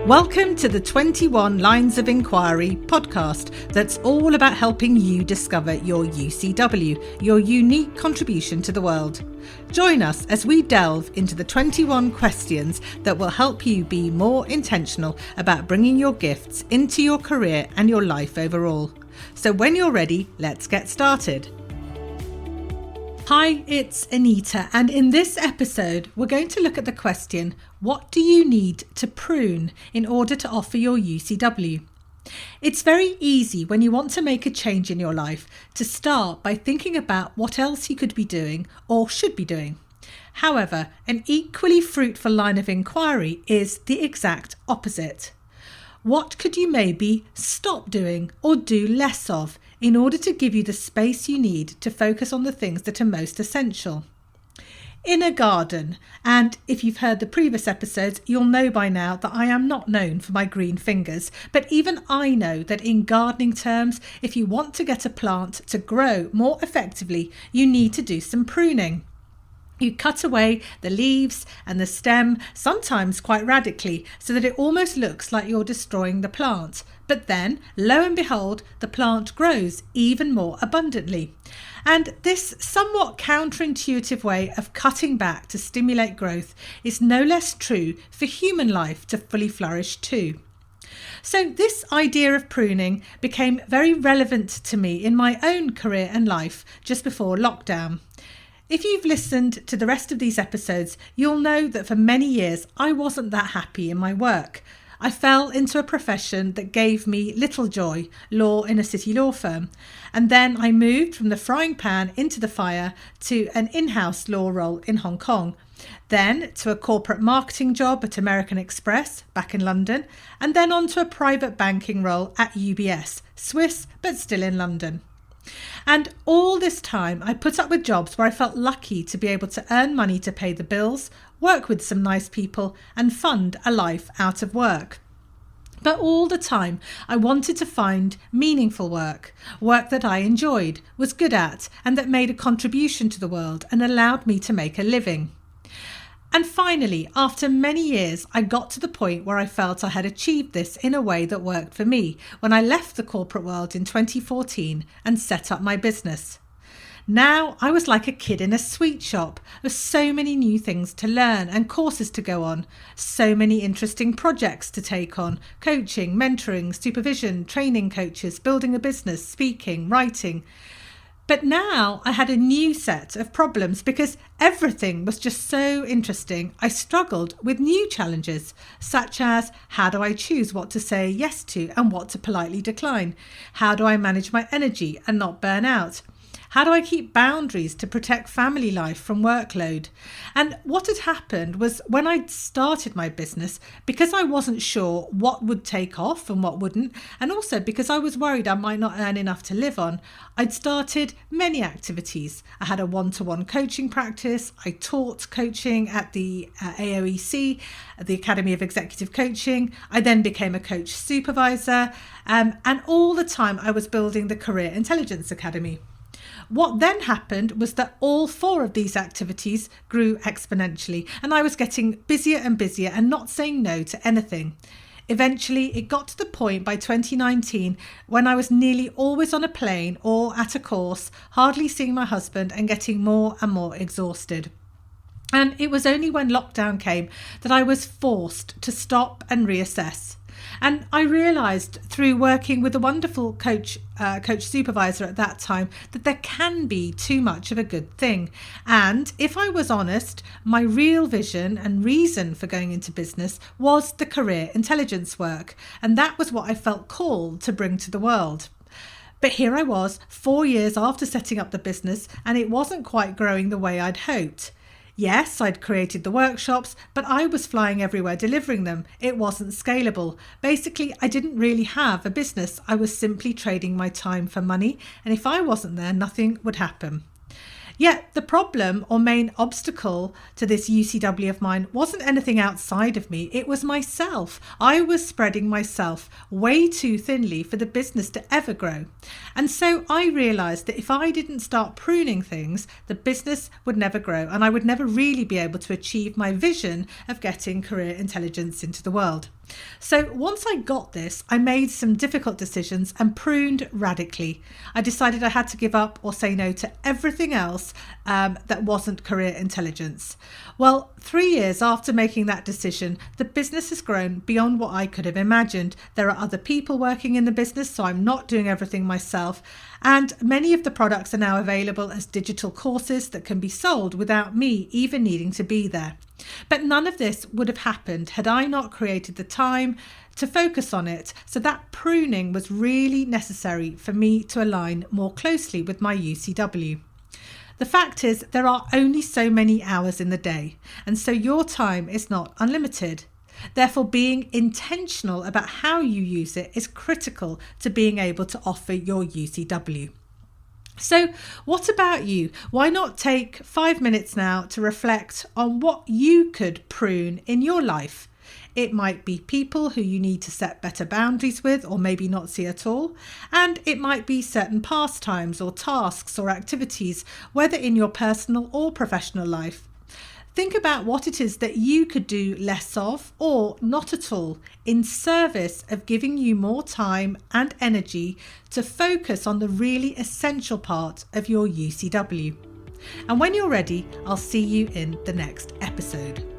Welcome to the 21 Lines of Inquiry podcast that's all about helping you discover your UCW, your unique contribution to the world. Join us as we delve into the 21 questions that will help you be more intentional about bringing your gifts into your career and your life overall. So when you're ready, let's get started. Hi, it's Anita, and in this episode, we're going to look at the question, what do you need to prune in order to offer your UCW? It's very easy when you want to make a change in your life to start by thinking about what else you could be doing or should be doing. However, an equally fruitful line of inquiry is the exact opposite. What could you maybe stop doing or do less of in order to give you the space you need to focus on the things that are most essential? In a garden, and if you've heard the previous episodes, you'll know by now that I am not known for my green fingers, but even I know that in gardening terms, if you want to get a plant to grow more effectively, you need to do some pruning. You cut away the leaves and the stem, sometimes quite radically, so that it almost looks like you're destroying the plant. But then, lo and behold, the plant grows even more abundantly. And this somewhat counterintuitive way of cutting back to stimulate growth is no less true for human life to fully flourish too. So this idea of pruning became very relevant to me in my own career and life just before lockdown. If you've listened to the rest of these episodes, you'll know that for many years I wasn't that happy in my work. I fell into a profession that gave me little joy, law in a city law firm. And then I moved from the frying pan into the fire to an in-house law role in Hong Kong, then to a corporate marketing job at American Express back in London, and then on to a private banking role at UBS, Swiss but still in London. And all this time I put up with jobs where I felt lucky to be able to earn money to pay the bills, work with some nice people and fund a life out of work. But all the time I wanted to find meaningful work that I enjoyed, was good at, and that made a contribution to the world and allowed me to make a living. And finally, after many years, I got to the point where I felt I had achieved this in a way that worked for me when I left the corporate world in 2014 and set up my business. Now I was like a kid in a sweet shop with so many new things to learn and courses to go on, so many interesting projects to take on, coaching, mentoring, supervision, training coaches, building a business, speaking, writing. But now I had a new set of problems because everything was just so interesting. I struggled with new challenges, such as how do I choose what to say yes to and what to politely decline? How do I manage my energy and not burn out? How do I keep boundaries to protect family life from workload? And what had happened was when I started my business, because I wasn't sure what would take off and what wouldn't, and also because I was worried I might not earn enough to live on, I'd started many activities. I had a one-to-one coaching practice. I taught coaching at the AOEC, the Academy of Executive Coaching. I then became a coach supervisor. And all the time I was building the Career Intelligence Academy. What then happened was that all four of these activities grew exponentially, and I was getting busier and busier and not saying no to anything. Eventually, it got to the point by 2019 when I was nearly always on a plane or at a course, hardly seeing my husband and getting more and more exhausted. And it was only when lockdown came that I was forced to stop and reassess. And I realised through working with a wonderful coach supervisor at that time that there can be too much of a good thing. And if I was honest, my real vision and reason for going into business was the career intelligence work. And that was what I felt called to bring to the world. But here I was 4 years after setting up the business, and it wasn't quite growing the way I'd hoped. Yes, I'd created the workshops, but I was flying everywhere delivering them. It wasn't scalable. Basically, I didn't really have a business. I was simply trading my time for money, and if I wasn't there, nothing would happen. Yet the problem or main obstacle to this UCW of mine wasn't anything outside of me. It was myself. I was spreading myself way too thinly for the business to ever grow. And so I realized that if I didn't start pruning things, the business would never grow and I would never really be able to achieve my vision of getting career intelligence into the world. So once I got this, I made some difficult decisions and pruned radically. I decided I had to give up or say no to everything else that wasn't career intelligence. Well, 3 years after making that decision, the business has grown beyond what I could have imagined. There are other people working in the business, so I'm not doing everything myself. And many of the products are now available as digital courses that can be sold without me even needing to be there. But none of this would have happened had I not created the time to focus on it. So that pruning was really necessary for me to align more closely with my UCW. The fact is, there are only so many hours in the day, and so your time is not unlimited. Therefore, being intentional about how you use it is critical to being able to offer your UCW. So what about you? Why not take 5 minutes now to reflect on what you could prune in your life? It might be people who you need to set better boundaries with or maybe not see at all. And it might be certain pastimes or tasks or activities, whether in your personal or professional life. Think about what it is that you could do less of or not at all in service of giving you more time and energy to focus on the really essential part of your UCW. And when you're ready, I'll see you in the next episode.